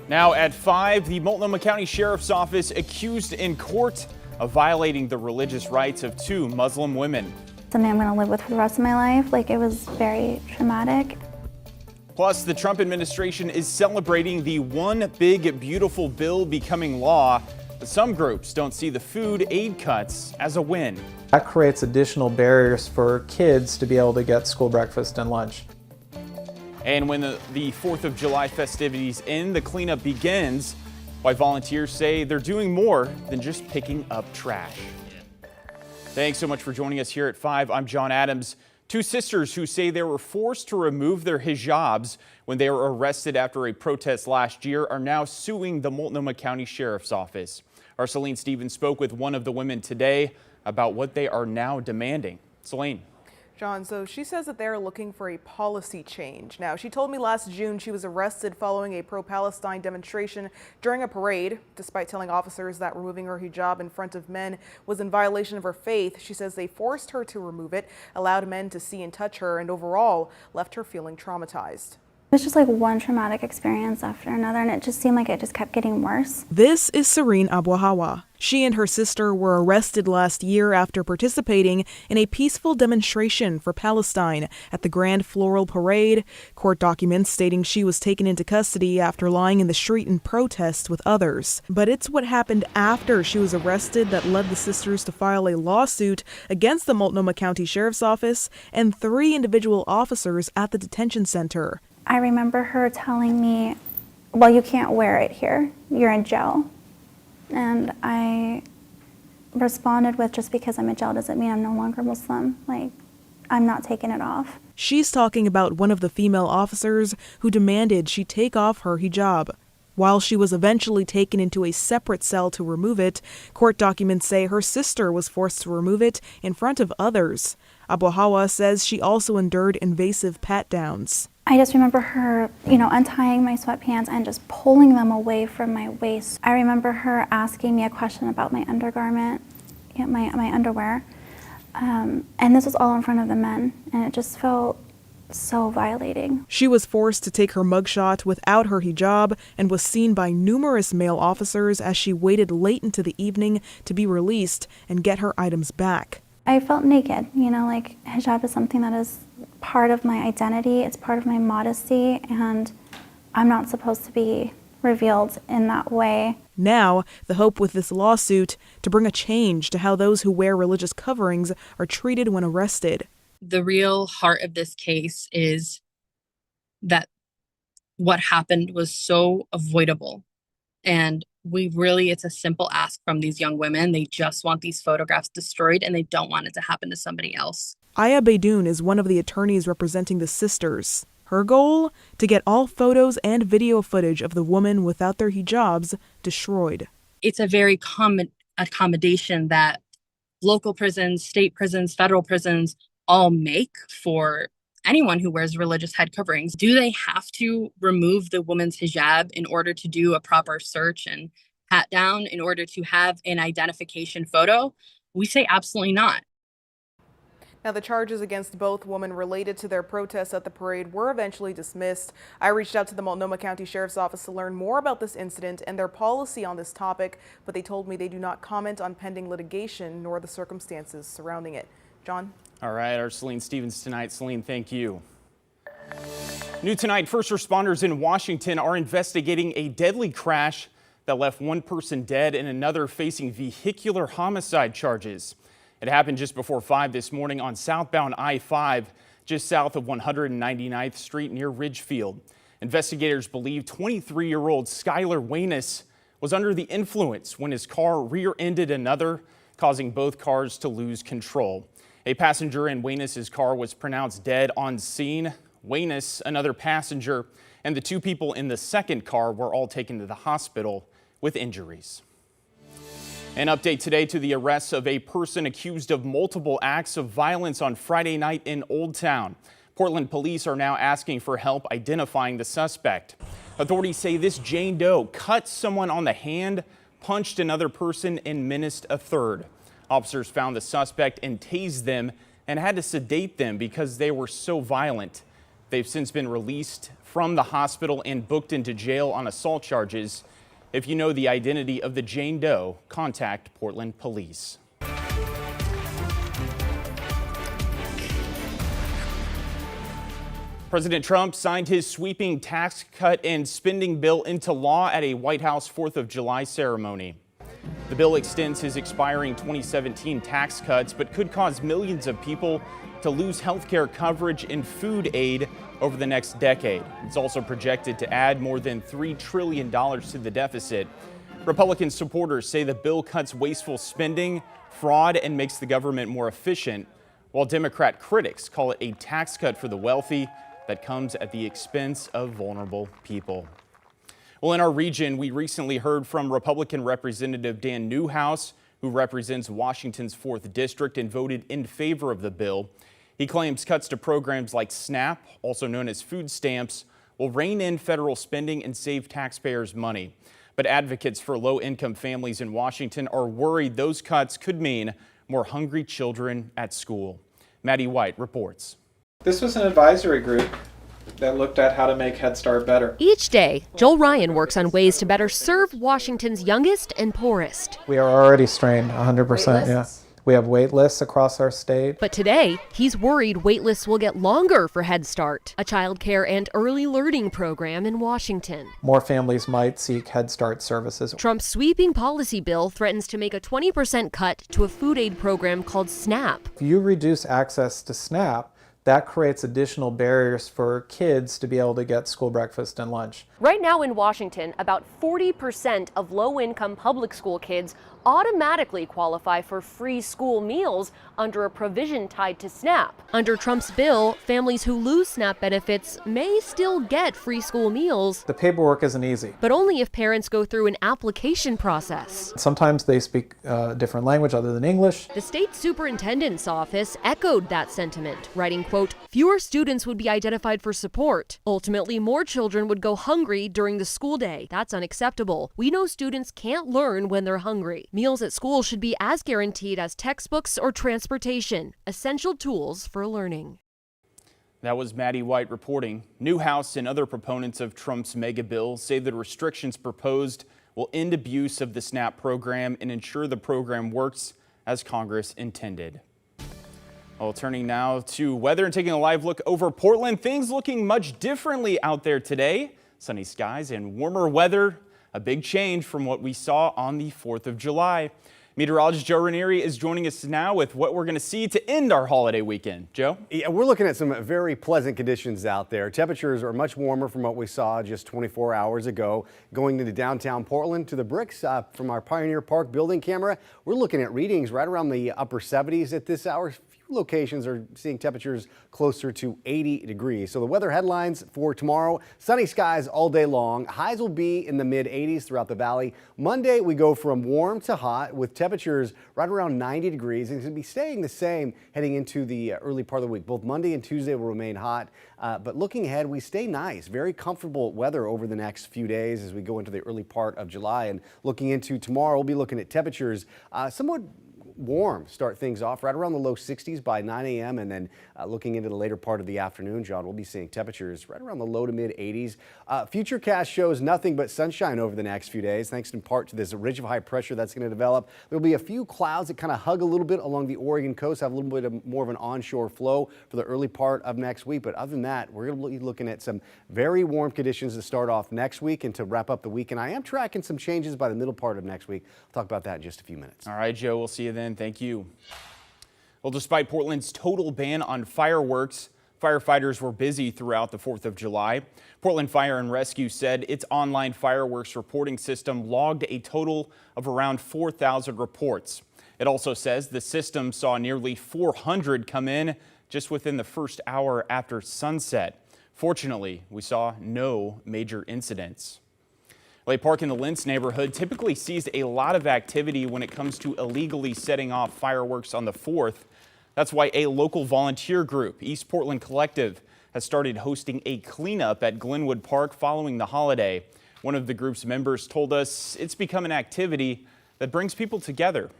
Now at 5, the Multnomah County Sheriff's Office accused in court of violating the religious rights of 2 Muslim women. Something I'm going to live with for the rest of my life. It was very traumatic. Plus, the Trump administration is celebrating the One Big Beautiful Bill becoming law, but some groups don't see the food aid cuts as a win. That creates additional barriers for kids to be able to get school breakfast and lunch. And when the 4th of July festivities end, the cleanup begins. Why volunteers say they're doing more than just picking up trash. Thanks so much for joining us here at 5. I'm John Adams. 2 sisters who say they were forced to remove their hijabs when they were arrested after a protest last year are now suing the Multnomah County Sheriff's Office. Our Celine Stevens spoke with one of the women today about what they are now demanding. Celine. John, so she says that they're looking for a policy change. Now, she told me last June she was arrested following a pro-Palestine demonstration during a parade. Despite telling officers that removing her hijab in front of men was in violation of her faith, she says they forced her to remove it, allowed men to see and touch her, and overall left her feeling traumatized. It was just one traumatic experience after another, and it just seemed like it just kept getting worse. This is Serene Abuhawa. She and her sister were arrested last year after participating in a peaceful demonstration for Palestine at the Grand Floral Parade. Court documents stating she was taken into custody after lying in the street in protest with others. But it's what happened after she was arrested that led the sisters to file a lawsuit against the Multnomah County Sheriff's Office and 3 individual officers at the detention center. I remember her telling me, well, you can't wear it here. You're in jail. And I responded with, just because I'm in jail doesn't mean I'm no longer Muslim. I'm not taking it off. She's talking about one of the female officers who demanded she take off her hijab. While she was eventually taken into a separate cell to remove it, court documents say her sister was forced to remove it in front of others. Abuhawa says she also endured invasive pat-downs. I just remember her, untying my sweatpants and just pulling them away from my waist. I remember her asking me a question about my undergarment, my underwear. And this was all in front of the men, and it just felt so violating. She was forced to take her mugshot without her hijab and was seen by numerous male officers as she waited late into the evening to be released and get her items back. I felt naked, hijab is something that is part of my identity, it's part of my modesty, and I'm not supposed to be revealed in that way. Now, the hope with this lawsuit to bring a change to how those who wear religious coverings are treated when arrested. The real heart of this case is that what happened was so avoidable. And it's a simple ask from these young women. They just want these photographs destroyed, and they don't want it to happen to somebody else. Aya Beydoun is one of the attorneys representing the sisters. Her goal? To get all photos and video footage of the woman without their hijabs destroyed. It's a very common accommodation that local prisons, state prisons, federal prisons all make for anyone who wears religious head coverings. Do they have to remove the woman's hijab in order to do a proper search and pat down, in order to have an identification photo? We say absolutely not. Now, the charges against both women related to their protests at the parade were eventually dismissed. I reached out to the Multnomah County Sheriff's Office to learn more about this incident and their policy on this topic, but they told me they do not comment on pending litigation nor the circumstances surrounding it. John? All right, our Celine Stevens tonight. Celine, thank you. New tonight, first responders in Washington are investigating a deadly crash that left one person dead and another facing vehicular homicide charges. It happened just before 5 this morning on southbound I-5, just south of 199th Street near Ridgefield. Investigators believe 23-year-old Skylar Weyness was under the influence when his car rear-ended another, causing both cars to lose control. A passenger in Weyness's car was pronounced dead on scene. Weyness, another passenger, and the 2 people in the second car were all taken to the hospital with injuries. An update today to the arrest of a person accused of multiple acts of violence on Friday night in Oldtown. Portland police are now asking for help identifying the suspect. Authorities say this Jane Doe cut someone on the hand, punched another person, and menaced a third. Officers found the suspect and tased them and had to sedate them because they were so violent. They've since been released from the hospital and booked into jail on assault charges. If you know the identity of the Jane Doe, contact Portland Police. President Trump signed his sweeping tax cut and spending bill into law at a White House 4th of July ceremony. The bill extends his expiring 2017 tax cuts, but could cause millions of people to lose health care coverage and food aid over the next decade. It's also projected to add more than $3 trillion to the deficit. Republican supporters say the bill cuts wasteful spending, fraud, and makes the government more efficient, while Democrat critics call it a tax cut for the wealthy that comes at the expense of vulnerable people. Well, in our region, we recently heard from Republican Representative Dan Newhouse, who represents Washington's 4th District and voted in favor of the bill. He claims cuts to programs like SNAP, also known as food stamps, will rein in federal spending and save taxpayers money. But advocates for low-income families in Washington are worried those cuts could mean more hungry children at school. Maddie White reports. This was an advisory group that looked at how to make Head Start better. Each day, Joel Ryan works on ways to better serve Washington's youngest and poorest. We are already strained 100%. Yeah. We have wait lists across our state. But today, he's worried wait lists will get longer for Head Start, a child care and early learning program in Washington. More families might seek Head Start services. Trump's sweeping policy bill threatens to make a 20% cut to a food aid program called SNAP. If you reduce access to SNAP, that creates additional barriers for kids to be able to get school breakfast and lunch. Right now in Washington, about 40% of low-income public school kids automatically qualify for free school meals under a provision tied to SNAP. Under Trump's bill, families who lose SNAP benefits may still get free school meals. The paperwork isn't easy. But only if parents go through an application process. Sometimes they speak a different language other than English. The state superintendent's office echoed that sentiment, writing, quote, fewer students would be identified for support. Ultimately, more children would go hungry during the school day. That's unacceptable. We know students can't learn when they're hungry. Meals at school should be as guaranteed as textbooks or transportation, essential tools for learning. That was Maddie White reporting. Newhouse and other proponents of Trump's mega bill say the restrictions proposed will end abuse of the SNAP program and ensure the program works as Congress intended. Well, turning now to weather and taking a live look over Portland. Things looking much differently out there today. Sunny skies and warmer weather. A big change from what we saw on the 4th of July. Meteorologist Joe Ranieri is joining us now with what we're going to see to end our holiday weekend. Joe? Yeah, we're looking at some very pleasant conditions out there. Temperatures are much warmer from what we saw just 24 hours ago. Going into downtown Portland to the bricks from our Pioneer Park building camera, we're looking at readings right around the upper 70s at this hour. Locations are seeing temperatures closer to 80 degrees. So the weather headlines for tomorrow: sunny skies all day long. Highs will be in the mid 80s throughout the valley. Monday, we go from warm to hot with temperatures right around 90 degrees. And it's going to be staying the same heading into the early part of the week. Both Monday and Tuesday will remain hot. But looking ahead, we stay nice, very comfortable weather over the next few days as we go into the early part of July. And looking into tomorrow, we'll be looking at temperatures somewhat warm. Start things off right around the low 60s by 9 a.m. and then looking into the later part of the afternoon, John, we'll be seeing temperatures right around the low to mid 80s. Futurecast shows nothing but sunshine over the next few days, thanks in part to this ridge of high pressure that's going to develop. There'll be a few clouds that kind of hug a little bit along the Oregon coast, have a little bit more of an onshore flow for the early part of next week. But other than that, we're going to be looking at some very warm conditions to start off next week and to wrap up the week. And I am tracking some changes by the middle part of next week. I'll talk about that in just a few minutes. All right, Joe, we'll see you then. Thank you. Well, despite Portland's total ban on fireworks, firefighters were busy throughout the 4th of July. Portland Fire and Rescue said its online fireworks reporting system logged a total of around 4,000 reports. It also says the system saw nearly 400 come in just within the first hour after sunset. Fortunately, we saw no major incidents. A park in the Lentz neighborhood typically sees a lot of activity when it comes to illegally setting off fireworks on the 4th. That's why a local volunteer group, East Portland Collective, has started hosting a cleanup at Glenwood Park following the holiday. One of the group's members told us it's become an activity that brings people together.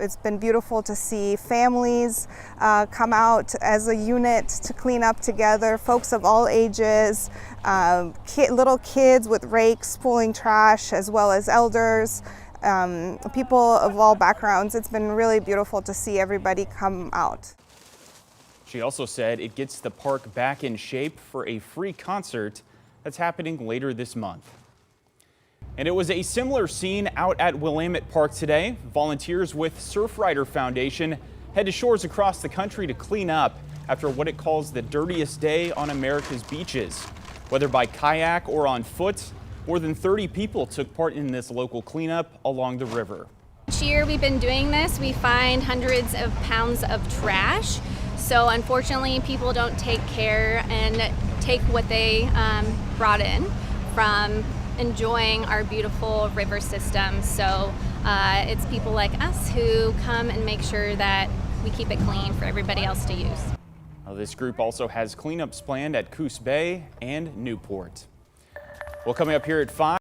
It's been beautiful to see families come out as a unit to clean up together, folks of all ages, little kids with rakes pulling trash, as well as elders, people of all backgrounds. It's been really beautiful to see everybody come out. She also said it gets the park back in shape for a free concert that's happening later this month. And it was a similar scene out at Willamette Park today. Volunteers with Surfrider Foundation head to shores across the country to clean up after what it calls the dirtiest day on America's beaches. Whether by kayak or on foot, more than 30 people took part in this local cleanup along the river. Each year we've been doing this, we find hundreds of pounds of trash. So unfortunately, people don't take care and take what they brought in from enjoying our beautiful river system. So it's people like us who come and make sure that we keep it clean for everybody else to use. Now, this group also has cleanups planned at Coos Bay and Newport. Well, coming up here at 5.